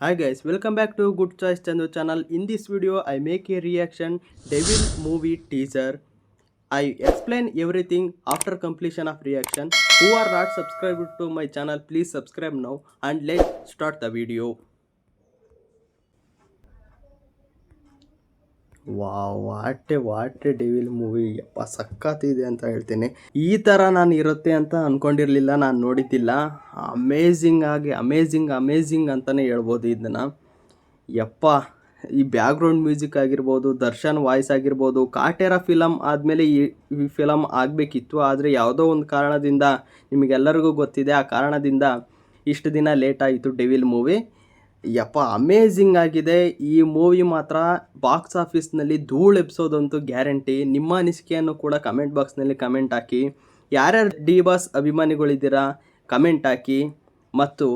Hi guys, welcome back to Good Choice Chandu channel. In this video, I make a reaction Devil movie teaser. I explain everything after completion of reaction. Who are not subscribed to my channel, please subscribe now and let's start the video. Wow what A devil movie ಯಪ್ಪ ಸಖತ್ತಿದೆ ಅಂತ ಹೇಳ್ತೀನಿ. ಈ ಥರ ನಾನು ಇರುತ್ತೆ ಅಂತ ಅಂದ್ಕೊಂಡಿರಲಿಲ್ಲ, ನಾನು ನೋಡಿದ್ದಿಲ್ಲ. Amazing ಅಂತಲೇ ಹೇಳ್ಬೋದು ಇದನ್ನು. ಯಪ್ಪ, ಈ ಬ್ಯಾಕ್ಗ್ರೌಂಡ್ ಮ್ಯೂಸಿಕ್ ಆಗಿರ್ಬೋದು, ದರ್ಶನ್ ವಾಯ್ಸ್ ಆಗಿರ್ಬೋದು, ಕಾಟೇರ ಫಿಲಮ್ ಆದಮೇಲೆ ಈ ಫಿಲಮ್ ಆಗಬೇಕಿತ್ತು. ಆದರೆ ಯಾವುದೋ ಒಂದು ಕಾರಣದಿಂದ, ನಿಮಗೆಲ್ಲರಿಗೂ ಗೊತ್ತಿದೆ ಆ ಕಾರಣದಿಂದ ಇಷ್ಟು ದಿನ ಲೇಟ್ ಆಯಿತು ಡೆವಿಲ್ ಮೂವಿ. ಯಪ್ಪ, ಅಮೇಝಿಂಗ್ ಆಗಿದೆ ಈ ಮೂವಿ ಮಾತ್ರ. ಬಾಕ್ಸ್ ಆಫೀಸ್ನಲ್ಲಿ ಧೂಳು ಎಬ್ಸೋದಂತೂ ಗ್ಯಾರಂಟಿ. ನಿಮ್ಮ ಅನಿಸಿಕೆಯನ್ನು ಕೂಡ ಕಮೆಂಟ್ ಬಾಕ್ಸ್ನಲ್ಲಿ ಕಮೆಂಟ್ ಹಾಕಿ. ಯಾರ್ಯಾರು ಡಿ ಬಾಸ್ ಅಭಿಮಾನಿಗಳಿದ್ದೀರಾ ಕಮೆಂಟ್ ಹಾಕಿ. ಮತ್ತು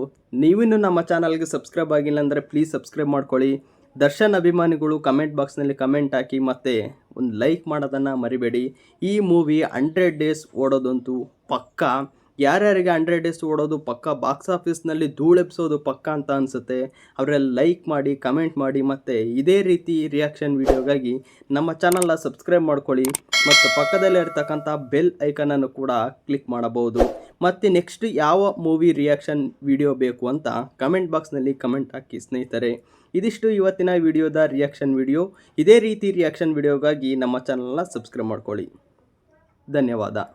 ನೀವಿನ್ನೂ ನಮ್ಮ ಚಾನಲ್ಗೆ ಸಬ್ಸ್ಕ್ರೈಬ್ ಆಗಿಲ್ಲ ಅಂದರೆ ಪ್ಲೀಸ್ ಸಬ್ಸ್ಕ್ರೈಬ್ ಮಾಡ್ಕೊಳ್ಳಿ. ದರ್ಶನ್ ಅಭಿಮಾನಿಗಳು ಕಮೆಂಟ್ ಬಾಕ್ಸ್ನಲ್ಲಿ ಕಮೆಂಟ್ ಹಾಕಿ ಮತ್ತು ಒಂದು ಲೈಕ್ ಮಾಡೋದನ್ನು ಮರಿಬೇಡಿ. ಈ ಮೂವಿ 100 ಡೇಸ್ ಓಡೋದಂತೂ ಪಕ್ಕಾ. ಯಾರ್ಯಾರಿಗೆ 100 ಡೇಸ್ ಓಡೋದು ಪಕ್ಕ, ಬಾಕ್ಸ್ ಆಫೀಸ್ನಲ್ಲಿ ಧೂಳೆಬ್ಸೋದು ಪಕ್ಕ ಅಂತ ಅನಿಸುತ್ತೆ ಅವರೆಲ್ಲ ಲೈಕ್ ಮಾಡಿ, ಕಮೆಂಟ್ ಮಾಡಿ. ಮತ್ತು ಇದೇ ರೀತಿ ರಿಯಾಕ್ಷನ್ ವಿಡಿಯೋಗಾಗಿ ನಮ್ಮ ಚಾನಲ್ನ ಸಬ್ಸ್ಕ್ರೈಬ್ ಮಾಡ್ಕೊಳ್ಳಿ ಮತ್ತು ಪಕ್ಕದಲ್ಲೇ ಇರ್ತಕ್ಕಂಥ ಬೆಲ್ ಐಕನನ್ನು ಕೂಡ ಕ್ಲಿಕ್ ಮಾಡಬಹುದು. ಮತ್ತು ನೆಕ್ಸ್ಟ್ ಯಾವ ಮೂವಿ ರಿಯಾಕ್ಷನ್ ವಿಡಿಯೋ ಬೇಕು ಅಂತ ಕಮೆಂಟ್ ಬಾಕ್ಸ್ನಲ್ಲಿ ಕಮೆಂಟ್ ಹಾಕಿ ಸ್ನೇಹಿತರೆ. ಇದಿಷ್ಟು ಇವತ್ತಿನ ವಿಡಿಯೋದ ರಿಯಾಕ್ಷನ್ ವಿಡಿಯೋ. ಇದೇ ರೀತಿ ರಿಯಾಕ್ಷನ್ ವಿಡಿಯೋಗಾಗಿ ನಮ್ಮ ಚಾನಲ್ನ ಸಬ್ಸ್ಕ್ರೈಬ್ ಮಾಡ್ಕೊಳ್ಳಿ. ಧನ್ಯವಾದ.